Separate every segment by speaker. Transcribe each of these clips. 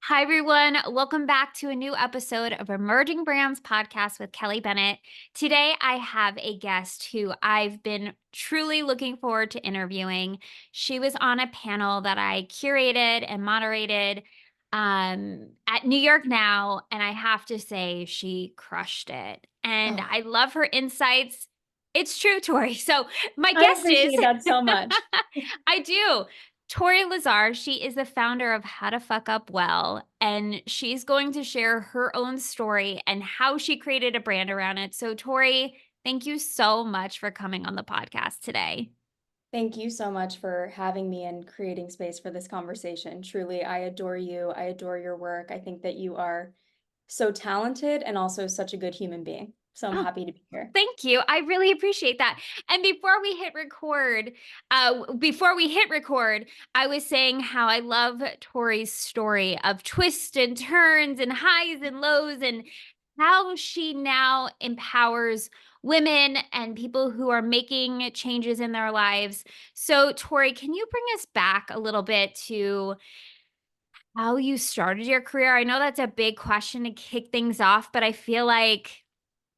Speaker 1: Hi, everyone. Welcome back to a new episode of Emerging Brands Podcast with Kelly Bennett. Today, I have a guest who I've been truly looking forward to interviewing. She was on a panel that I curated and moderated at New York Now, and I have to say, she crushed it. And
Speaker 2: Oh,
Speaker 1: I love her insights. It's true, Tori. So, my
Speaker 2: I
Speaker 1: guest is
Speaker 2: appreciate that so much.
Speaker 1: I do. Tori Lazar, she is the founder of How to Fuck Up Well, and she's going to share her own story and how she created a brand around it. So, Tori, thank you so much for coming on the podcast today.
Speaker 2: Thank you so much for having me and creating space for this conversation. Truly, I adore you. I adore your work. I think that you are so talented and also such a good human being. So I'm
Speaker 1: Oh,
Speaker 2: happy to be here.
Speaker 1: thank you. I really appreciate that. And before we hit record, I was saying how I love Tori's story of twists and turns and highs and lows and how she now empowers women and people who are making changes in their lives. So, Tori, can you bring us back a little bit to how you started your career? I know that's a big question to kick things off, but I feel like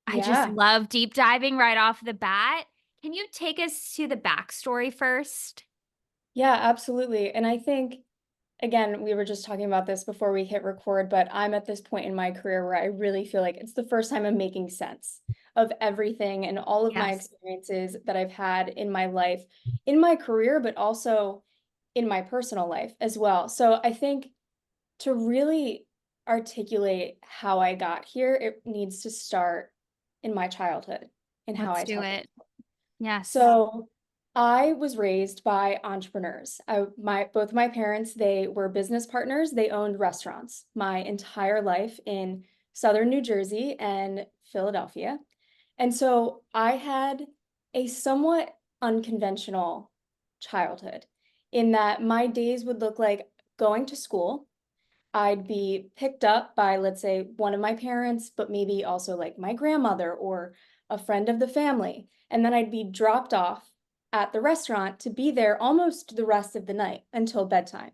Speaker 1: I just
Speaker 2: Yeah.
Speaker 1: love deep diving right off the bat. Can you take us to the backstory first?
Speaker 2: Yeah, absolutely. And I think, again, we were just talking about this before we hit record, but I'm at this point in my career where I really feel like it's the first time I'm making sense of everything and all of my
Speaker 1: Yes.
Speaker 2: experiences that I've had in my life, in my career, but also in my personal life as well. So I think to really articulate how I got here, it needs to start in my childhood and how
Speaker 1: Let's
Speaker 2: I
Speaker 1: do
Speaker 2: tell things.
Speaker 1: it. Yes.
Speaker 2: So I was raised by entrepreneurs. Both my parents, they were business partners. They owned restaurants my entire life in Southern New Jersey and Philadelphia. And so I had a somewhat unconventional childhood in that my days would look like going to school. I'd be picked up by, let's say, one of my parents, but maybe also like my grandmother or a friend of the family. And then I'd be dropped off at the restaurant to be there almost the rest of the night until bedtime.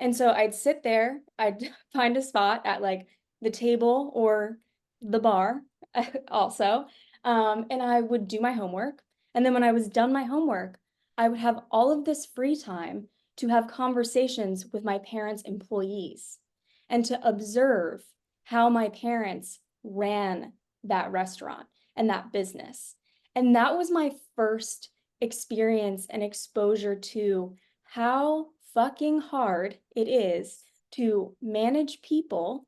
Speaker 2: And so I'd sit there, I'd find a spot at like the table or the bar also, and I would do my homework. And then when I was done my homework, I would have all of this free time to have conversations with my parents' employees and to observe how my parents ran that restaurant and that business. And that was my first experience and exposure to how fucking hard it is to manage people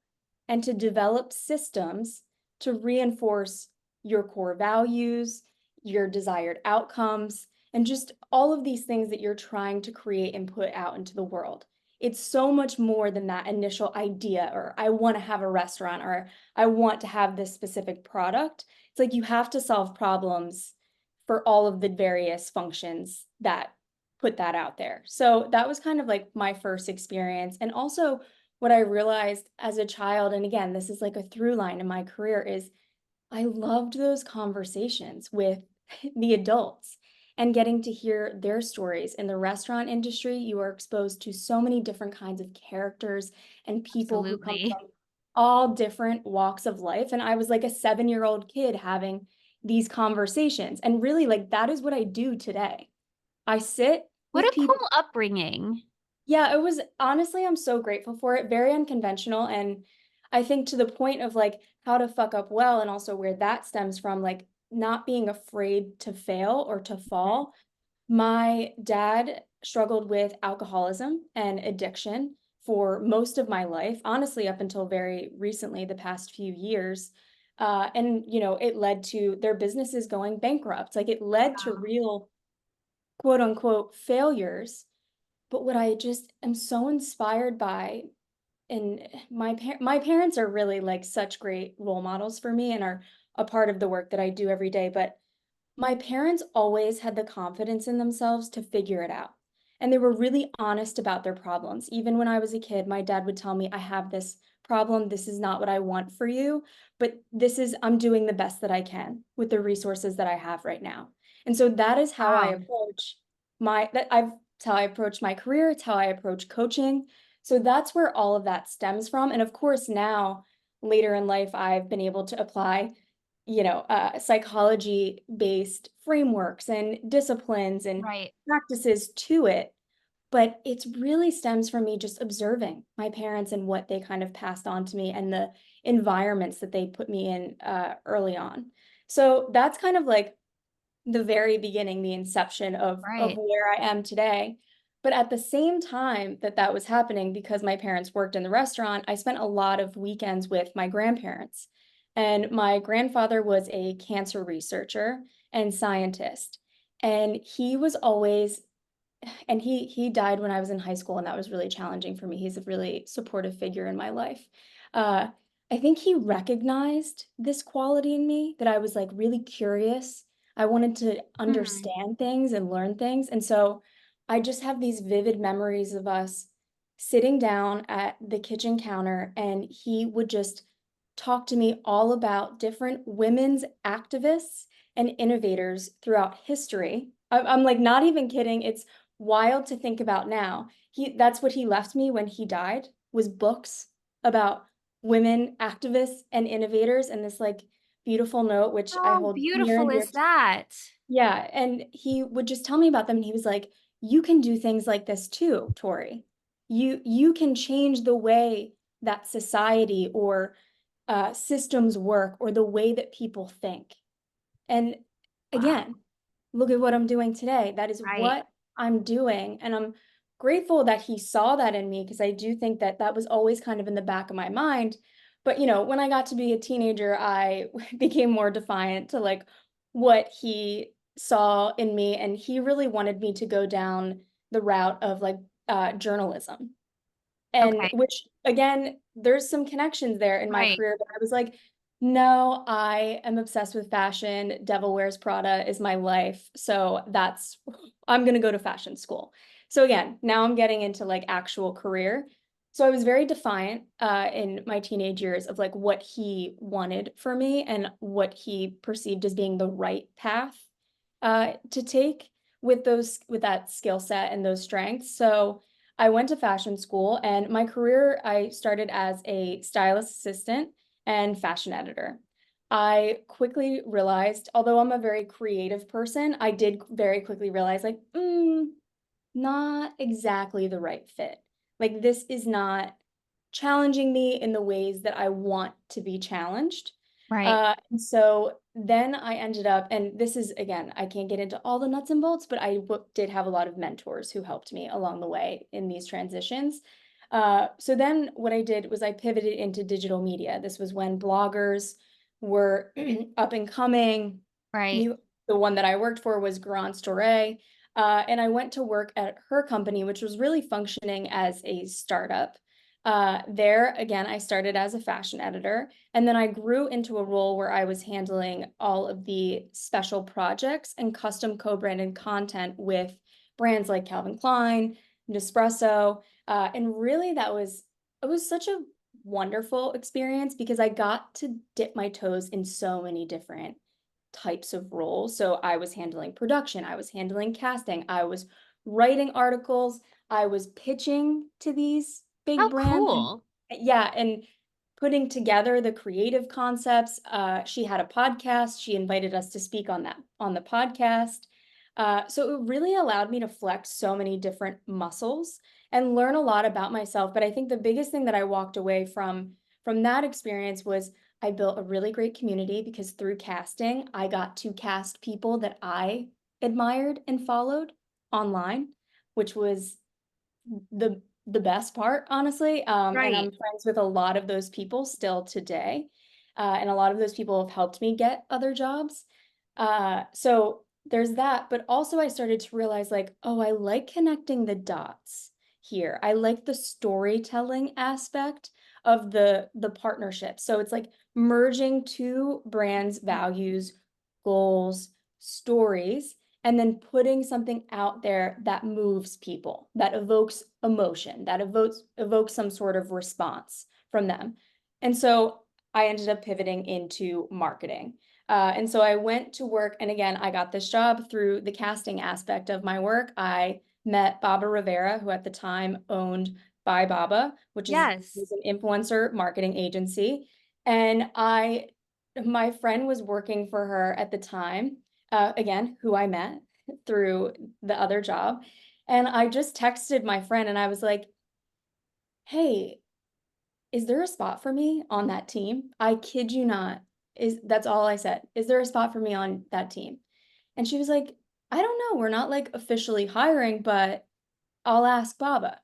Speaker 2: and to develop systems to reinforce your core values, your desired outcomes, and just all of these things that you're trying to create and put out into the world. It's so much more than that initial idea, or I want to have a restaurant, or I want to have this specific product. It's like you have to solve problems for all of the various functions that put that out there. So that was kind of like my first experience. And also what I realized as a child, and again, this is like a through line in my career, is I loved those conversations with the adults and getting to hear their stories. In the restaurant industry, you are exposed to so many different kinds of characters and people who come
Speaker 1: Absolutely.
Speaker 2: from all different walks of life. And I was like a 7-year-old kid having these conversations. And really, like, that is what I do today. I sit
Speaker 1: What
Speaker 2: with
Speaker 1: a
Speaker 2: people.
Speaker 1: cool upbringing.
Speaker 2: Yeah, it was honestly, I'm so grateful for it. Very unconventional. And I think to the point of like how to fuck up well, and also where that stems from, like not being afraid to fail or to
Speaker 1: Mhm.
Speaker 2: fall. My dad struggled with alcoholism and addiction for most of my life, honestly, up until very recently, the past few years. And, it led to their businesses going bankrupt. Like it led to real quote unquote failures. But what I just am so inspired by, and my parents are really like such great role models for me and are a part of the work that I do every day. But my parents always had the confidence in themselves to figure it out. And they were really honest about their problems. Even when I was a kid, my dad would tell me, I have this problem. This is not what I want for you, but I'm doing the best that I can with the resources that I have right now. And so that is how I
Speaker 1: Wow.
Speaker 2: approach my, that I've, it's how I approach my career. It's how I approach coaching. So that's where all of that stems from. And of course, now later in life, I've been able to apply, psychology based frameworks and disciplines and
Speaker 1: Right.
Speaker 2: practices to it. But it's really stems from me just observing my parents and what they kind of passed on to me and the environments that they put me in early on. So that's kind of like the very beginning, the inception of
Speaker 1: Right.
Speaker 2: where I am today. But at the same time that that was happening, because my parents worked in the restaurant, I spent a lot of weekends with my grandparents. And my grandfather was a cancer researcher and scientist. And he was always, and he died when I was in high school, and that was really challenging for me. He's a really supportive figure in my life. Uh, I think he recognized this quality in me, that I was like really curious. I wanted to
Speaker 1: Hmm.
Speaker 2: understand things and learn things. And so I just have these vivid memories of us sitting down at the kitchen counter, and he would just talk to me all about different women's activists and innovators throughout history. I'm like not even kidding. It's wild to think about now. That's what he left me when he died, was books about women activists and innovators, and this like beautiful note which I
Speaker 1: How
Speaker 2: hold near
Speaker 1: beautiful
Speaker 2: and dear.
Speaker 1: is that?
Speaker 2: Yeah, and he would just tell me about them, and he was like, "You can do things like this too, Tori. You can change the way that society or systems work or the way that people think." And
Speaker 1: Wow.
Speaker 2: again, look at what I'm doing today. That is
Speaker 1: Right.
Speaker 2: what I'm doing. And I'm grateful that he saw that in me, because I do think that that was always kind of in the back of my mind. But, when I got to be a teenager, I became more defiant to like what he saw in me. And he really wanted me to go down the route of like journalism. And
Speaker 1: Okay.
Speaker 2: which again, there's some connections there in my
Speaker 1: Right.
Speaker 2: career, but I was like, no, I am obsessed with fashion. Devil Wears Prada is my life. So that's I'm gonna go to fashion school. So again, now I'm getting into like actual career. So I was very defiant in my teenage years of like what he wanted for me and what he perceived as being the right path to take with that skill set and those strengths. So I went to fashion school, and my career, I started as a stylist assistant and fashion editor. I quickly realized, although I'm a very creative person, I did very quickly realize, like, not exactly the right fit. Like, this is not challenging me in the ways that I want to be challenged.
Speaker 1: Right.
Speaker 2: And so then I ended up, and this is again, I can't get into all the nuts and bolts, but did have a lot of mentors who helped me along the way in these transitions. So then what I did was I pivoted into digital media. This was when bloggers were up and coming.
Speaker 1: Right.
Speaker 2: You, the one that I worked for was Grand Story. And I went to work at her company, which was really functioning as a startup. There, again, I started as a fashion editor, and then I grew into a role where I was handling all of the special projects and custom co-branded content with brands like Calvin Klein, Nespresso. And really it was such a wonderful experience, because I got to dip my toes in so many different types of roles. So I was handling production, I was handling casting, I was writing articles, I was pitching to these big
Speaker 1: How
Speaker 2: brands.
Speaker 1: cool.
Speaker 2: Yeah, and putting together the creative concepts. She had a podcast. She invited us to speak on the podcast. So it really allowed me to flex so many different muscles and learn a lot about myself. But I think the biggest thing that I walked away from that experience was I built a really great community, because through casting, I got to cast people that I admired and followed online, which was the best part, honestly. And
Speaker 1: Right.
Speaker 2: I'm friends with a lot of those people still today. And a lot of those people have helped me get other jobs. So there's that. But also I started to realize like, oh, I like connecting the dots here. I like the storytelling aspect of the partnership. So it's like merging two brands' values, goals, stories, and then putting something out there that moves people, that evokes emotion, that evokes some sort of response from them. And so I ended up pivoting into marketing. And so I went to work, and again, I got this job through the casting aspect of my work. I met Baba Rivera, who at the time owned by Baba, which is
Speaker 1: Yes.
Speaker 2: an influencer marketing agency. And my friend was working for her at the time, again, who I met through the other job. And I just texted my friend and I was like, hey, is there a spot for me on that team? I kid you not. That's all I said. Is there a spot for me on that team? And she was like, I don't know. We're not like officially hiring, but I'll ask Baba.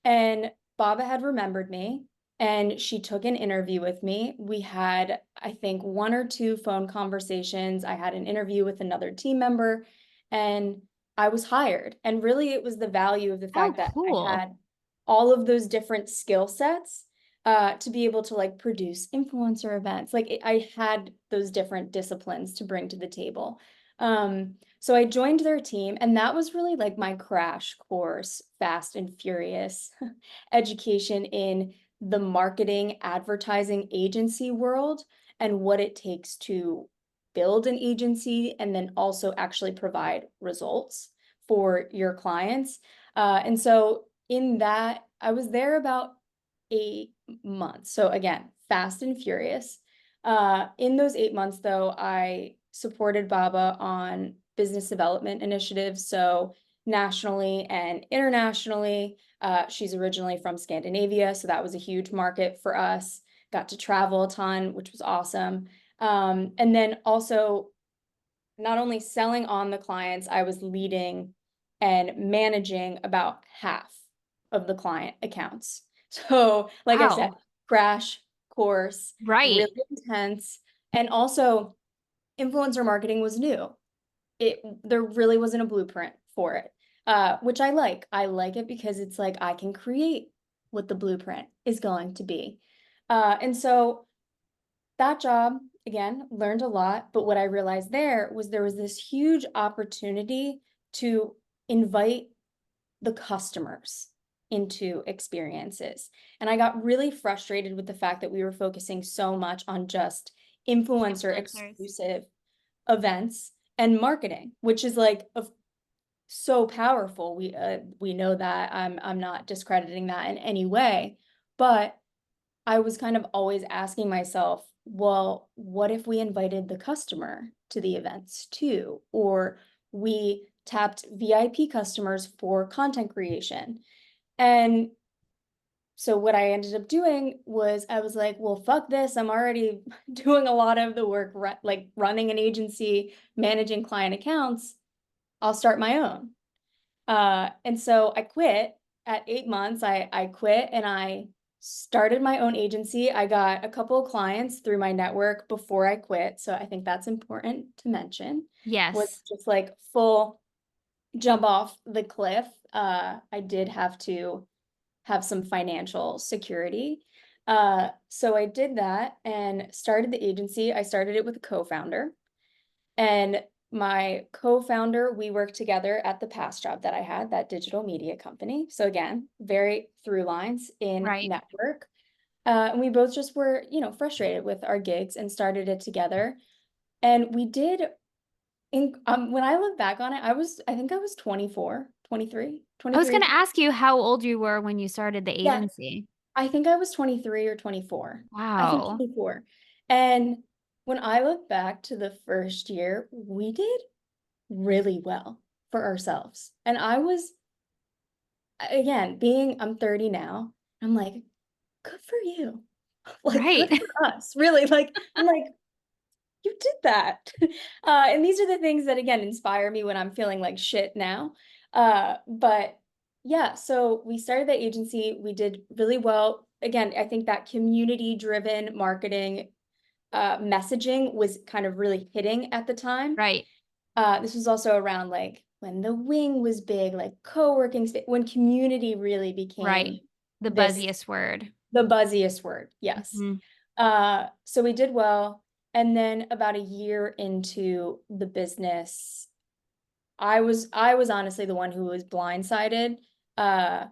Speaker 2: And Baba had remembered me and she took an interview with me. We had, I think, one or two phone conversations. I had an interview with another team member and I was hired. And really, it was the value of the
Speaker 1: Oh,
Speaker 2: fact that I
Speaker 1: cool.
Speaker 2: had all of those different skill sets to be able to like produce influencer events. Like I had those different disciplines to bring to the table. So I joined their team, and that was really like my crash course, fast and furious education in the marketing advertising agency world and what it takes to build an agency and then also actually provide results for your clients. And so in that, I was there about 8 months. So again, fast and furious. In those 8 months, though, I supported Baba on business development initiatives. So nationally and internationally. She's originally from Scandinavia, so that was a huge market for us. Got to travel a ton, which was awesome. And then also, not only selling on the clients, I was leading and managing about half of the client accounts. So, like I said,
Speaker 1: Wow.
Speaker 2: crash course,
Speaker 1: Right.
Speaker 2: really intense. And also, influencer marketing was new. There really wasn't a blueprint for it, which I like. I like it because it's like I can create what the blueprint is going to be. And so that job, again, learned a lot, but what I realized there was this huge opportunity to invite the customers into experiences. And I got really frustrated with the fact that we were focusing so much on just influencer
Speaker 1: Influencers.
Speaker 2: exclusive events and marketing, which is like so powerful. We know that. I'm not discrediting that in any way, but I was kind of always asking myself, well, what if we invited the customer to the events too? Or we tapped VIP customers for content creation. And so what I ended up doing was I was like, well, fuck this. I'm already doing a lot of the work, like running an agency, managing client accounts. I'll start my own. And so I quit at 8 months. I quit and I started my own agency. I got a couple of clients through my network before I quit. So I think that's important to mention. Was
Speaker 1: Yes.
Speaker 2: just like full jump off the cliff. I did have to have some financial security. So I did that and started the agency. I started it with a co-founder. And my co-founder, we worked together at the past job that I had, that digital media company. So again, very through lines in
Speaker 1: Right.
Speaker 2: network. And we both just were, frustrated with our gigs and started it together. And we did when I look back on it, I think I was 24, 23,
Speaker 1: I was
Speaker 2: 23 or
Speaker 1: going to ask you how old you were when you started the
Speaker 2: yeah,
Speaker 1: agency.
Speaker 2: I think I was 23 or 24. I think
Speaker 1: Wow.
Speaker 2: 24. And when I look back to the first year, we did really well for ourselves. And I was, again, I'm 30 now, I'm like, good for you. Like,
Speaker 1: Right.
Speaker 2: good for us. Really, like, I'm like, you did that. And these are the things that, again, inspire me when I'm feeling like shit now. But yeah, so we started the agency. We did really well. Again, I think that community-driven marketing messaging was kind of really hitting at the time.
Speaker 1: Right.
Speaker 2: This was also around like when the wing was big, like co-working space, when community really
Speaker 1: Right.
Speaker 2: became
Speaker 1: The
Speaker 2: this
Speaker 1: buzziest word.
Speaker 2: the buzziest word. Yes.
Speaker 1: Mhm.
Speaker 2: So we did well. And then about a year into the business, I was honestly the one who was blindsided. Uh,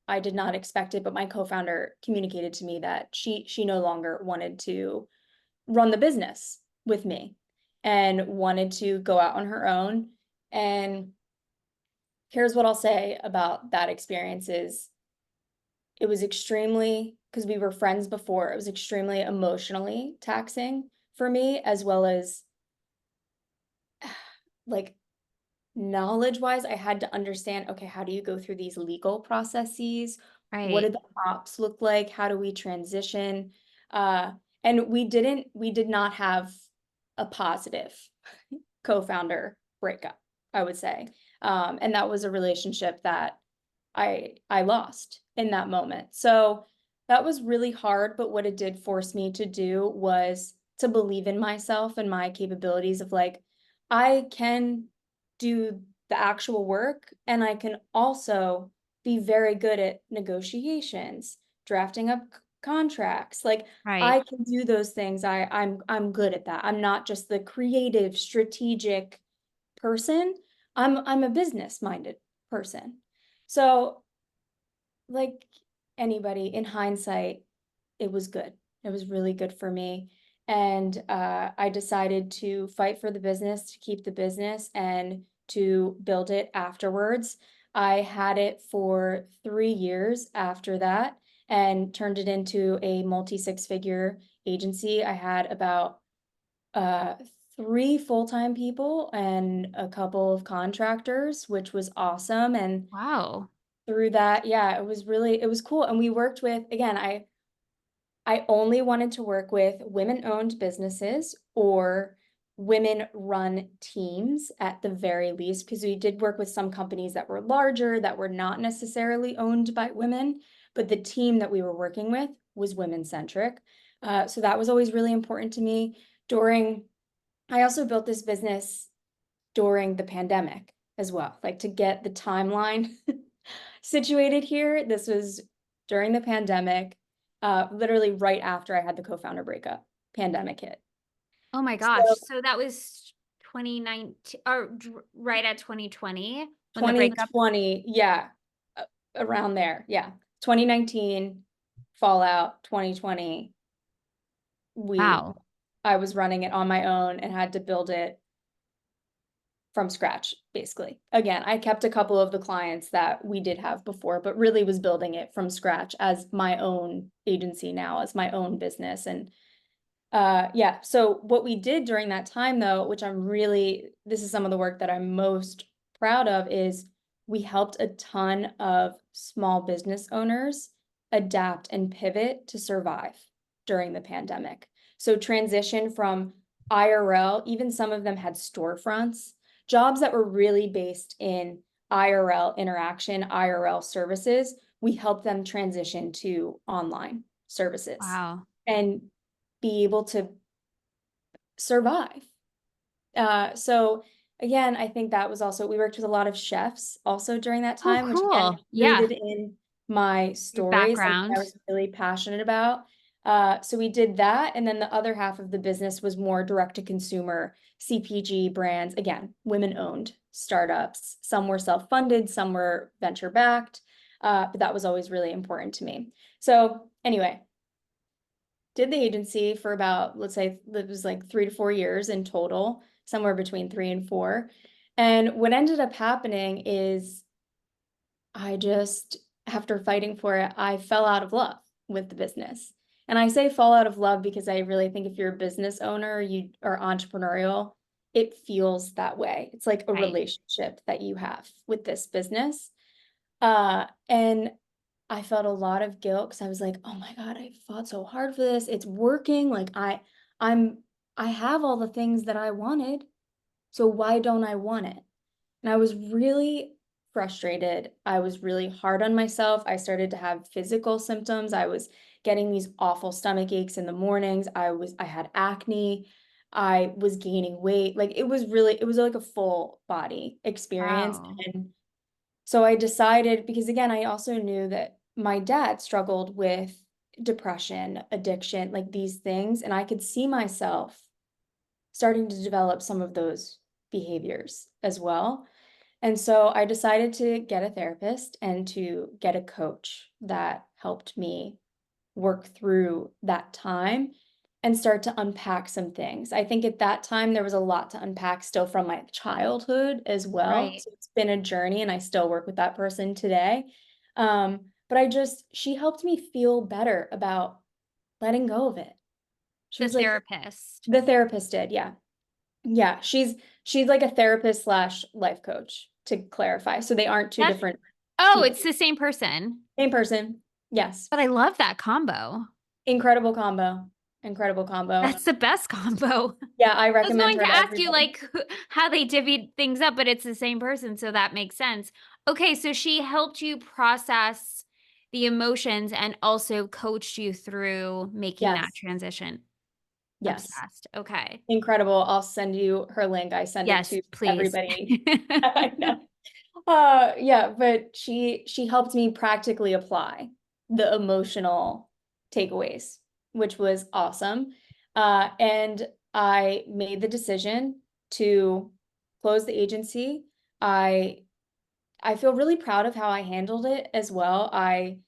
Speaker 2: I did not expect it, but my co-founder communicated to me that she no longer wanted to run the business with me and wanted to go out on her own. And here's what I'll say about that experience is it was extremely, because we were friends before, it was extremely emotionally taxing for me, as well as like knowledge-wise, I had to understand, okay, how do you go through these legal processes? What
Speaker 1: Right.
Speaker 2: do the ops look like? How do we transition? Uh, and we did not have a positive co-founder breakup, I would say. And that was a relationship that I lost in that moment. So that was really hard, but what it did force me to do was to believe in myself and my capabilities of like, I can do the actual work and I can also be very good at negotiations, drafting up contracts. Like
Speaker 1: Right.
Speaker 2: I can do those things. I'm good at that. I'm not just the creative, strategic person. I'm a business-minded person. So, like anybody, in hindsight, it was good. It was really good for me, and, I decided to fight for the business, to keep the business, and to build it afterwards. I had it for 3 years after that and turned it into a multi-six-figure agency. I had about, uh, 3 full-time people and a couple of contractors, which was awesome, and
Speaker 1: Wow.
Speaker 2: through that, yeah, it was cool, and we worked with again, I only wanted to work with women-owned businesses or women-run teams at the very least, because we did work with some companies that were larger, that were not necessarily owned by women, but the team that we were working with was women-centric. So that was always really important to me. During I also built this business during the pandemic as well, like, to get the timeline situated here, this was during the pandemic, literally right after I had the co-founder breakup, pandemic hit.
Speaker 1: Oh my gosh.
Speaker 2: So
Speaker 1: So that was 2019 or right at 2020 when the breakup.
Speaker 2: 2020, yeah, around there, yeah. 2019, fallout, 2020, we
Speaker 1: Wow.
Speaker 2: I was running it on my own and had to build it from scratch, basically. Again, I kept a couple of the clients that we did have before, but really was building it from scratch as my own agency now, as my own business. And yeah, so what we did during that time though, which this is some of the work that I'm most proud of, is we helped a ton of small business owners adapt and pivot to survive during the pandemic. So transition from IRL, even some of them had storefronts, jobs that were really based in IRL interaction, IRL services, we helped them transition to online services
Speaker 1: Wow.
Speaker 2: and be able to survive. So again, I think that was also we worked with a lot of chefs also during that
Speaker 1: Oh,
Speaker 2: time, which again
Speaker 1: cool. Yeah.
Speaker 2: rooted in my
Speaker 1: Your
Speaker 2: stories, something I
Speaker 1: background.
Speaker 2: was really passionate about. So we did that, and then the other half of the business was more direct to consumer CPG brands, again, women-owned startups. Some were self-funded, some were venture-backed, but that was always really important to me. So anyway, did the agency for about, let's say it was like 3 to 4 years in total, somewhere between 3 and 4. And what ended up happening is I just, after fighting for it, I fell out of love with the business. And I say fall out of love because I really think if you're a business owner, you are entrepreneurial, it feels that way. It's like a
Speaker 1: Right.
Speaker 2: relationship that you have with this business. And I felt a lot of guilt because I was like, "Oh my god, I fought so hard for this. It's working. Like I'm I have all the things that I wanted. So why don't I want it?" And I was really frustrated. I was really hard on myself. I started to have physical symptoms. I was getting these awful stomach aches in the mornings. I had acne. I was gaining weight. Like it was like a full body experience.
Speaker 1: Wow.
Speaker 2: And so I decided, because again, I also knew that my dad struggled with depression, addiction, like these things, and I could see myself starting to develop some of those behaviors as well. And so I decided to get a therapist and to get a coach that helped me work through that time and start to unpack some things. I think at that time there was a lot to unpack still from my childhood as well.
Speaker 1: Right.
Speaker 2: So it's been a journey and I still work with that person today. but she helped me feel better about letting go of it. She
Speaker 1: The
Speaker 2: was like,
Speaker 1: therapist.
Speaker 2: the therapist did, yeah. Yeah, she's like a therapist slash life coach, to clarify. So they aren't two
Speaker 1: That's
Speaker 2: different
Speaker 1: Oh,
Speaker 2: people.
Speaker 1: it's the same person.
Speaker 2: Same person. Yes.
Speaker 1: But I love that combo.
Speaker 2: Incredible combo. Incredible combo.
Speaker 1: That's the best combo.
Speaker 2: Yeah, I
Speaker 1: I was
Speaker 2: recommend
Speaker 1: going
Speaker 2: her
Speaker 1: to
Speaker 2: to
Speaker 1: ask you
Speaker 2: everybody.
Speaker 1: like how they divvied things up, but it's the same person, so that makes sense. Okay, so she helped you process the emotions and also coached you through making that
Speaker 2: Yes.
Speaker 1: transition.
Speaker 2: Yes.
Speaker 1: Obsessed. Okay.
Speaker 2: Incredible. I'll send you her link. I send it
Speaker 1: Yes,
Speaker 2: to
Speaker 1: please.
Speaker 2: everybody. I know. Yeah, but she helped me practically apply the emotional takeaways, which was awesome. And I made the decision to close the agency. I I feel really proud of how I handled it as well. I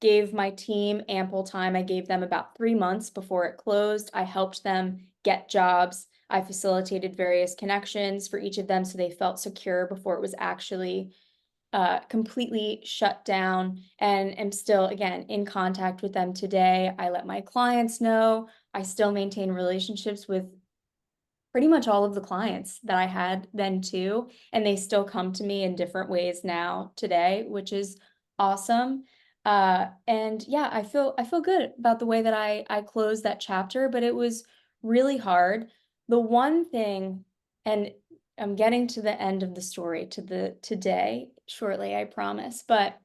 Speaker 2: gave my team ample time. I gave them about 3 months before it closed. I helped them get jobs. I facilitated various connections for each of them so they felt secure before it was actually completely shut down, and am still, again, in contact with them today. I let my clients know. I still maintain relationships with pretty much all of the clients that I had then too, and they still come to me in different ways now today, which is awesome. And yeah, I feel good about the way that I closed that chapter, but it was really hard. The one thing, and I'm getting to the end of the story, to the today shortly, I promise, but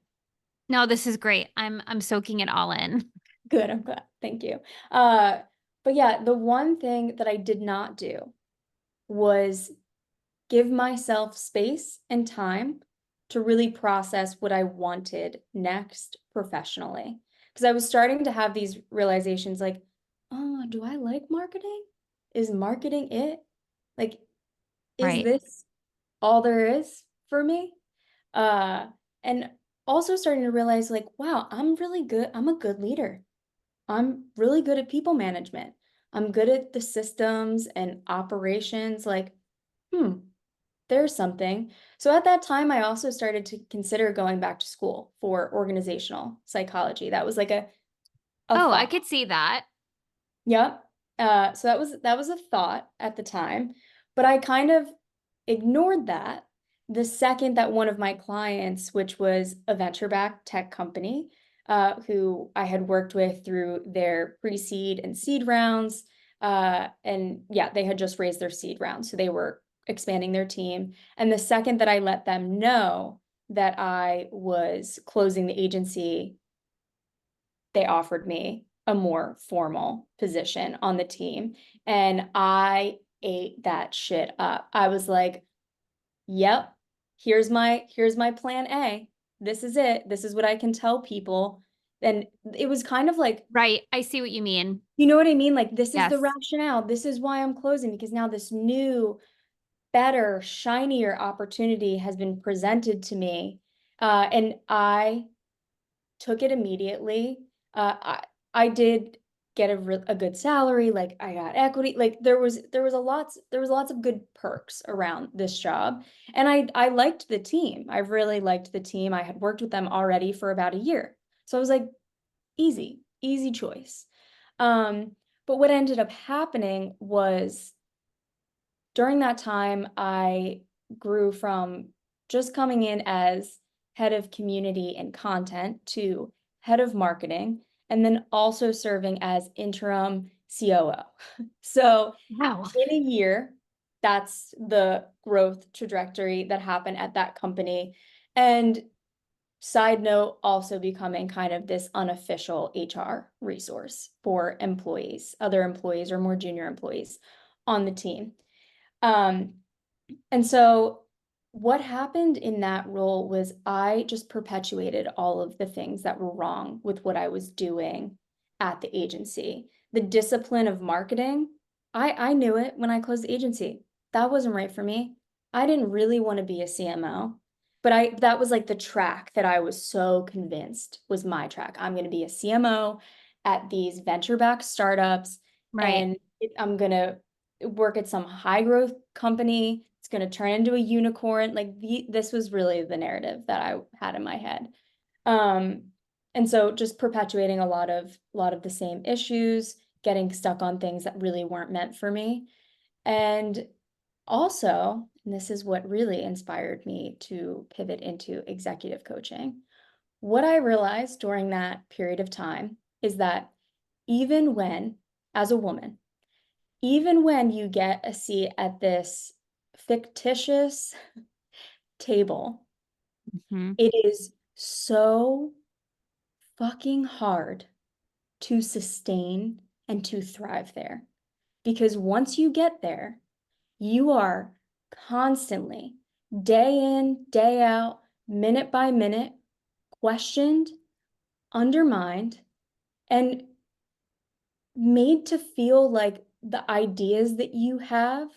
Speaker 1: No, this is great. I'm soaking it all in.
Speaker 2: good, I'm glad. Thank you. Uh, but yeah, the one thing that I did not do was give myself space and time to really process what I wanted next professionally. Because I was starting to have these realizations like, oh, do I like marketing? Is marketing it? Like, is
Speaker 1: Right.
Speaker 2: this all there is for me? Uh, and also starting to realize like, wow, I'm really good. I'm a good leader. I'm really good at people management. I'm good at the systems and operations. Like, hmm, there's something. So at that time, I also started to consider going back to school for organizational psychology. That was like a
Speaker 1: Oh, I
Speaker 2: thought.
Speaker 1: could see that.
Speaker 2: Yep. So that was a thought at the time, but I kind of ignored that the second that one of my clients, which was a venture-backed tech company, who I had worked with through their pre-seed and seed rounds, and yeah, they had just raised their seed round, so they were expanding their team. And the second that I let them know that I was closing the agency, they offered me a more formal position on the team. And I ate that shit up. I was like, yep, here's my plan A. This is it. This is what I can tell people. And it was kind of like,
Speaker 1: Right. I see what you mean.
Speaker 2: you know what I mean? Like, this is the
Speaker 1: Yes.
Speaker 2: rationale. This is why I'm closing, because now this new, better, shinier opportunity has been presented to me. And I took it immediately. I did get a good salary, like I got equity, like there was lots of good perks around this job, and I liked the team. I really liked the team. I had worked with them already for about a year, so I was like, easy choice. But what ended up happening was during that time, I grew from just coming in as head of community and content to head of marketing, and then also serving as interim COO. So
Speaker 1: Wow.
Speaker 2: in a year, that's the growth trajectory that happened at that company. And side note, also becoming kind of this unofficial HR resource for employees, other employees or more junior employees on the team. Um, and so what happened in that role was I just perpetuated all of the things that were wrong with what I was doing at the agency. The discipline of marketing, I knew it when I closed the agency. That wasn't right for me. I didn't really want to be a CMO, but that was like the track that I was so convinced was my track. I'm going to be a CMO at these venture-backed startups,
Speaker 1: Right.
Speaker 2: and I'm going to work at some high growth company. It's going to turn into a unicorn. Like this was really the narrative that I had in my head. Um, And so just perpetuating a lot of the same issues, getting stuck on things that really weren't meant for me. And also, and this is what really inspired me to pivot into executive coaching. What I realized during that period of time is that even when, as a woman, even when you get a seat at this fictitious table,
Speaker 1: Mhm.
Speaker 2: it is so fucking hard to sustain and to thrive there. Because once you get there, you are constantly, day in, day out, minute by minute, questioned, undermined, and made to feel like the ideas that you have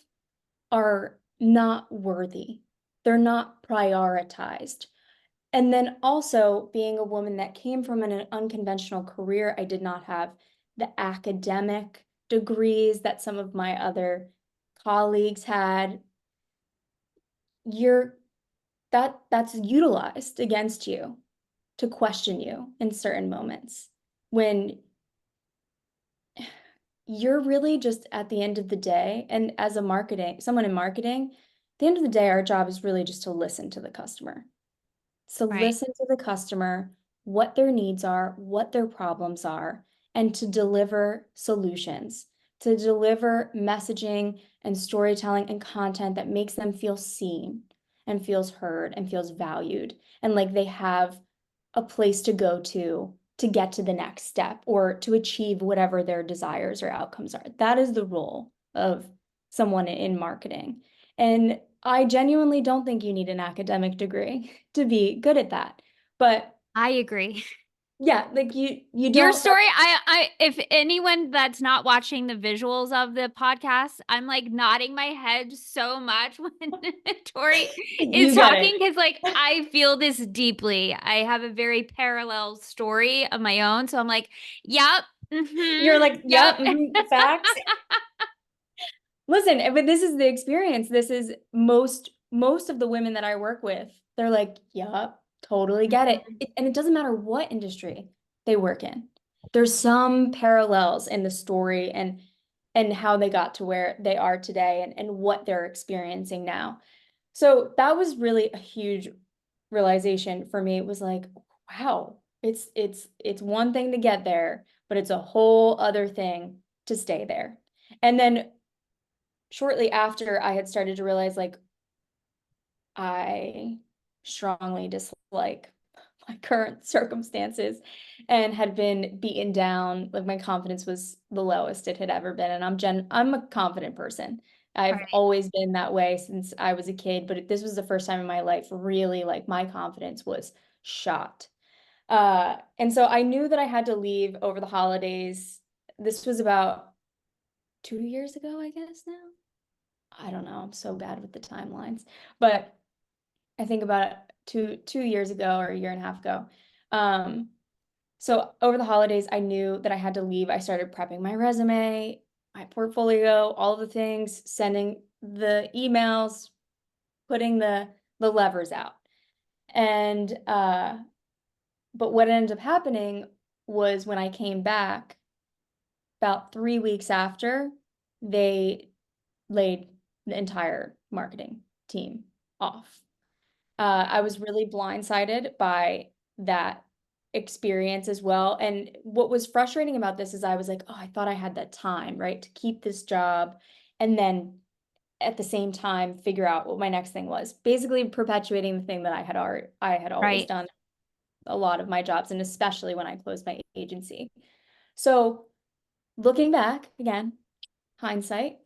Speaker 2: are not worthy. They're not prioritized. And then also being a woman that came from an unconventional career, I did not have the academic degrees that some of my other colleagues had. You're that's utilized against you to question you in certain moments when you're really just at the end of the day, and as a marketing someone in marketing, at the end of the day, our job is really just to listen to the customer. So
Speaker 1: Right.
Speaker 2: listen to the customer, what their needs are, what their problems are, and to deliver solutions, to deliver messaging and storytelling and content that makes them feel seen and feels heard and feels valued and like they have a place to go to get to the next step or to achieve whatever their desires or outcomes are. That is the role of someone in marketing. And I genuinely don't think you need an academic degree to be good at that. But
Speaker 1: I agree.
Speaker 2: yeah, like you
Speaker 1: Your
Speaker 2: don't
Speaker 1: story, I if anyone that's not watching the visuals of the podcast, I'm like nodding my head so much when Tori is
Speaker 2: you get
Speaker 1: talking
Speaker 2: it.
Speaker 1: because like I feel this deeply. I have a very parallel story of my own. So I'm like, yep,
Speaker 2: You're like,
Speaker 1: yep.
Speaker 2: yep, facts. Listen, but this is the experience. This is most of the women that I work with. They're like, "Yup, totally get it."
Speaker 1: Mhm.
Speaker 2: And it doesn't matter what industry they work in. There's some parallels in the story and how they got to where they are today and what they're experiencing now. So that was really a huge realization for me. It was like, wow, it's one thing to get there, but it's a whole other thing to stay there. And then shortly after I had started to realize like I strongly dislike my current circumstances and had been beaten down, like my confidence was the lowest it had ever been. And I'm a confident person. I've
Speaker 1: Right.
Speaker 2: always been that way since I was a kid, but this was the first time in my life really like my confidence was shot. And so I knew that I had to leave over the holidays. This was about 2 years ago, I guess now. I don't know, I'm so bad with the timelines, but I think about it 2 years ago or a year and a half ago. Um, so over the holidays, I knew that I had to leave. I started prepping my resume, my portfolio, all the things, sending the emails, putting the levers out. And but what ended up happening was when I came back, about 3 weeks after, they laid the entire marketing team off. I was really blindsided by that experience as well. And what was frustrating about this is I was like, oh, I thought I had that time, right, to keep this job and then at the same time figure out what my next thing was. Basically perpetuating the thing that I had always
Speaker 1: Right.
Speaker 2: done a lot of my jobs and especially when I closed my agency. So looking back again, hindsight,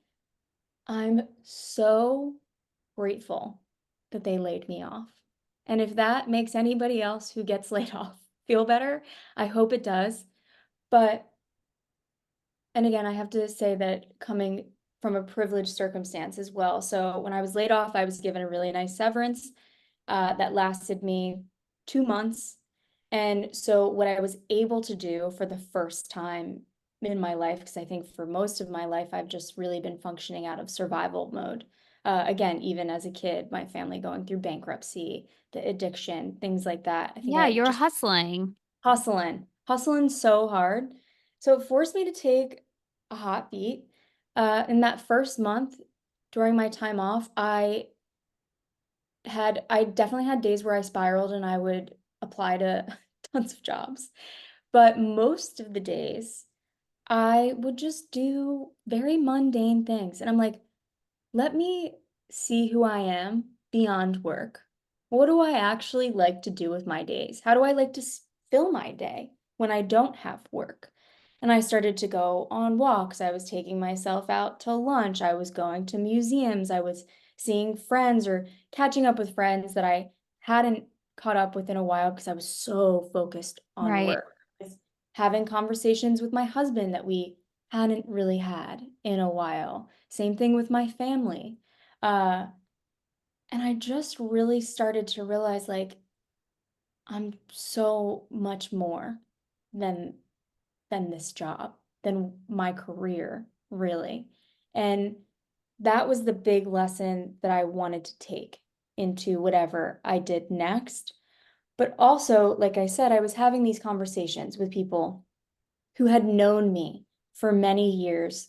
Speaker 2: I'm so grateful that they laid me off. And if that makes anybody else who gets laid off feel better, I hope it does. But, and again, I have to say that coming from a privileged circumstance as well. So when I was laid off, I was given a really nice severance that lasted me 2 months. And so what I was able to do for the first time in my life, because I think for most of my life, I've just really been functioning out of survival mode. Again, even as a kid, my family going through bankruptcy, the addiction, things like that. I think
Speaker 1: Yeah,
Speaker 2: I
Speaker 1: you're
Speaker 2: just
Speaker 1: hustling.
Speaker 2: hustling so hard. So it forced me to take a hot beat. In that first month during my time off, I definitely had days where I spiraled and I would apply to tons of jobs. But most of the days, I would just do very mundane things. And I'm like, let me see who I am beyond work. What do I actually like to do with my days? How do I like to fill my day when I don't have work? And I started to go on walks. I was taking myself out to lunch. I was going to museums. I was seeing friends or catching up with friends that I hadn't caught up with in a while because I was so focused on
Speaker 1: Right.
Speaker 2: work. I was having conversations with my husband that we hadn't really had in a while. Same thing with my family. Uh, and I just really started to realize like I'm so much more than this job, than my career, really. And that was the big lesson that I wanted to take into whatever I did next. But also, like I said, I was having these conversations with people who had known me for many years,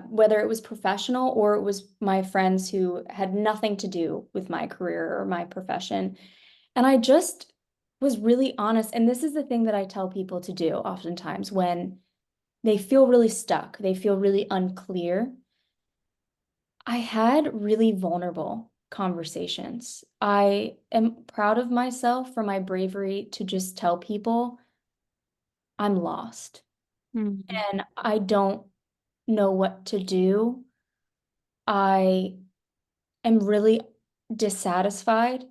Speaker 2: whether it was professional or it was my friends who had nothing to do with my career or my profession. And I just was really honest. And this is the thing that I tell people to do oftentimes when they feel really stuck, they feel really unclear. I had really vulnerable conversations. I am proud of myself for my bravery to just tell people I'm lost
Speaker 1: Mhm.
Speaker 2: and I don't know what to do. I am really dissatisfied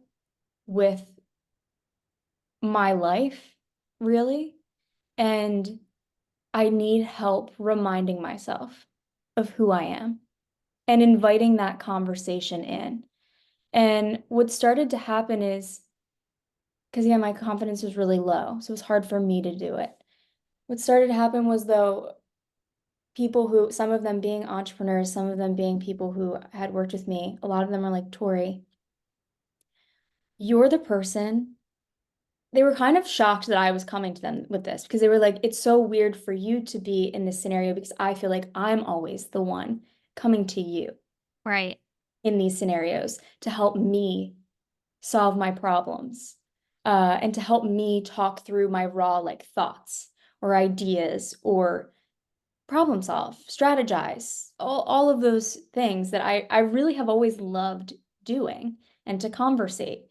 Speaker 2: with my life, really. And I need help reminding myself of who I am and inviting that conversation in. And what started to happen is because, yeah, my confidence was really low. So it was hard for me to do it. What started to happen was, though, people who, some of them being entrepreneurs, some of them being people who had worked with me, a lot of them are like, Tori, you're the person. They were kind of shocked that I was coming to them with this because they were like, it's so weird for you to be in this scenario because I feel like I'm always the one coming to you
Speaker 1: Right.
Speaker 2: in these scenarios to help me solve my problems, and to help me talk through my raw like thoughts or ideas or problem solve, strategize, all of those things that I really have always loved doing and to conversate.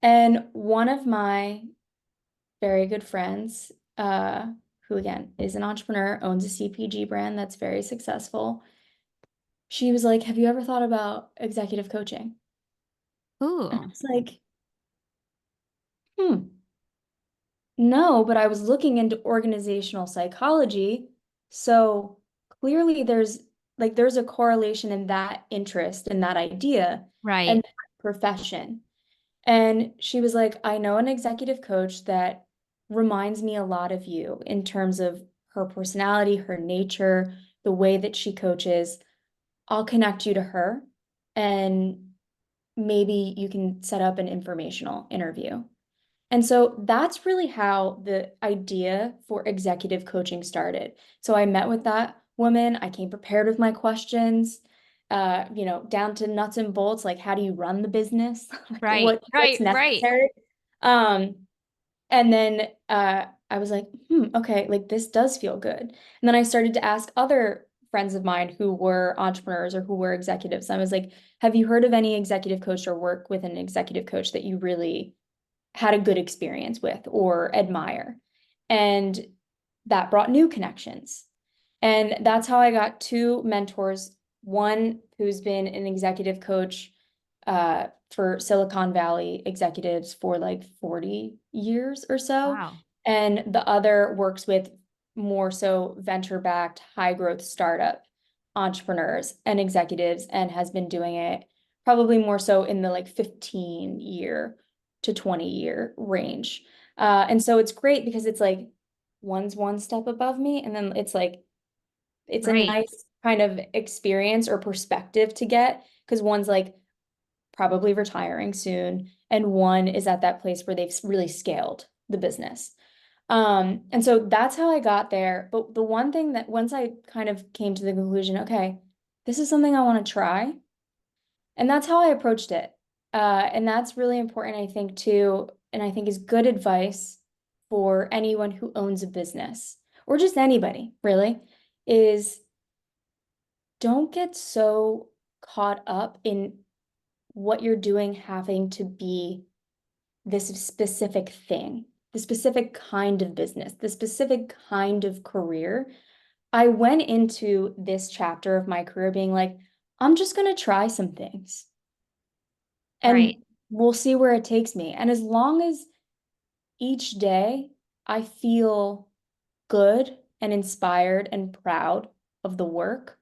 Speaker 2: And one of my very good friends, who again is an entrepreneur, owns a CPG brand that's very successful. She was like, have you ever thought about executive coaching? And I
Speaker 1: Ooh.
Speaker 2: was like, no, but I was looking into organizational psychology. So clearly there's a correlation in that interest in that idea and
Speaker 1: Right.
Speaker 2: that profession. And she was like, I know an executive coach that reminds me a lot of you in terms of her personality, her nature, the way that she coaches. I'll connect you to her and maybe you can set up an informational interview. And so that's really how the idea for executive coaching started. So I met with that woman. I came prepared with my questions, down to nuts and bolts, like how do you run the business? Like
Speaker 1: Right.
Speaker 2: what's
Speaker 1: Right. Right.
Speaker 2: necessary? Um, and then I was like, okay, like this does feel good. And then I started to ask other friends of mine who were entrepreneurs or who were executives. I was like, have you heard of any executive coach or work with an executive coach that you really had a good experience with or admire? And that brought new connections. And that's how I got two mentors, one who's been an executive coach for Silicon Valley executives for like 40 years or so.
Speaker 1: Wow.
Speaker 2: And the other works with more so venture-backed, high-growth startup entrepreneurs and executives and has been doing it probably more so in the like 15-year to 20-year range. And so it's great because it's like one's one step above me, and then it's like it's a
Speaker 1: Right.
Speaker 2: nice kind of experience or perspective to get because one's like probably retiring soon, and one is at that place where they've really scaled the business. And so that's how I got there. But the one thing that once I kind of came to the conclusion, okay, this is something I want to try. And that's how I approached it. And that's really important, I think, too. And I think is good advice for anyone who owns a business or just anybody, really, is don't get so caught up in what you're doing having to be this specific thing, the specific kind of business, the specific kind of career. I went into this chapter of my career being like, I'm just going to try some things
Speaker 1: Right.
Speaker 2: and we'll see where it takes me. And as long as each day I feel good and inspired and proud of the work,